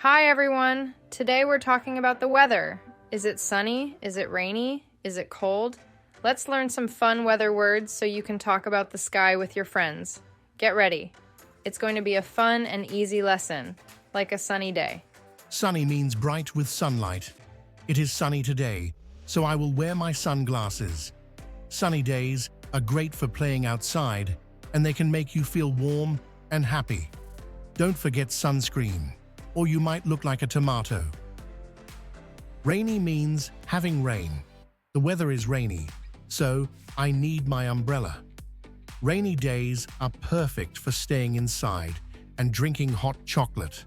Hi everyone! Today we're talking about the weather. Is it sunny? Is it rainy? Is it cold? Let's learn some fun weather words so you can talk about the sky with your friends. Get ready. It's going to be a fun and easy lesson, like a sunny day. Sunny means bright with sunlight. It is sunny today, so I will wear my sunglasses. Sunny days are great for playing outside, and they can make you feel warm and happy. Don't forget sunscreen, or you might look like a tomato. Rainy means having rain. The weather is rainy, so I need my umbrella. Rainy days are perfect for staying inside and drinking hot chocolate.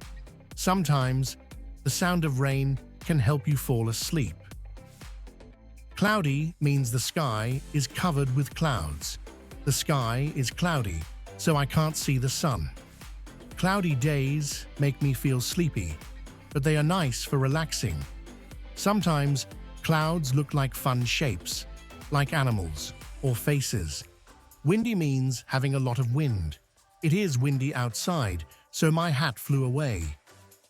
Sometimes, the sound of rain can help you fall asleep. Cloudy means the sky is covered with clouds. The sky is cloudy, so I can't see the sun. Cloudy days make me feel sleepy, but they are nice for relaxing. Sometimes, clouds look like fun shapes, like animals or faces. Windy means having a lot of wind. It is windy outside, so my hat flew away.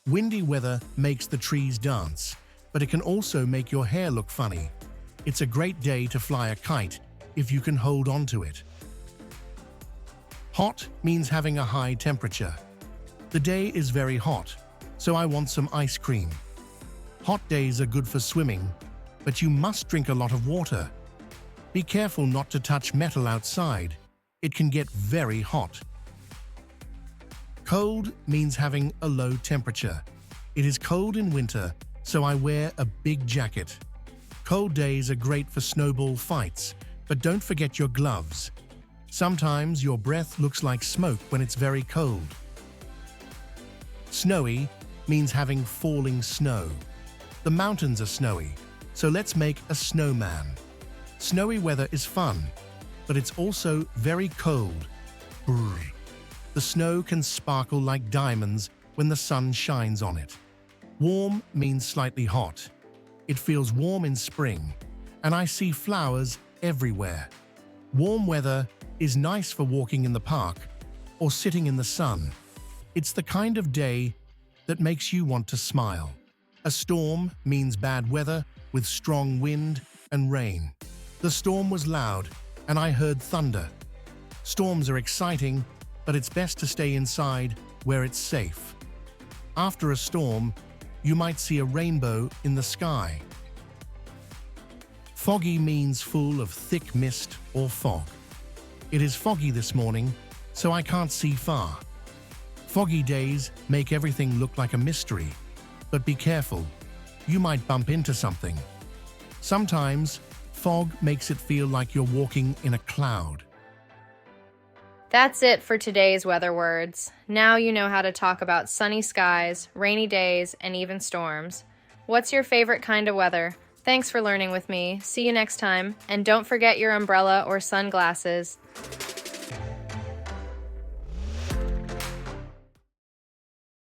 Windy weather makes the trees dance, but it can also make your hair look funny. It's a great day to fly a kite if you can hold on to it. Hot means having a high temperature. The day is very hot, so I want some ice cream. Hot days are good for swimming, but you must drink a lot of water. Be careful not to touch metal outside. It can get very hot. Cold means having a low temperature. It is cold in winter, so I wear a big jacket. Cold days are great for snowball fights, but don't forget your gloves. Sometimes your breath looks like smoke when it's very cold. Snowy means having falling snow. The mountains are snowy, so let's make a snowman. Snowy weather is fun, but it's also very cold. Brrr. The snow can sparkle like diamonds when the sun shines on it. Warm means slightly hot. It feels warm in spring, and I see flowers everywhere. Warm weather is nice for walking in the park or sitting in the sun. It's the kind of day that makes you want to smile. A storm means bad weather with strong wind and rain. The storm was loud, and I heard thunder. Storms are exciting, but it's best to stay inside where it's safe. After a storm, you might see a rainbow in the sky. Foggy means full of thick mist or fog. It is foggy this morning, so I can't see far. Foggy days make everything look like a mystery, but be careful. You might bump into something. Sometimes, fog makes it feel like you're walking in a cloud. That's it for today's weather words. Now you know how to talk about sunny skies, rainy days, and even storms. What's your favorite kind of weather? Thanks for learning with me. See you next time, and don't forget your umbrella or sunglasses.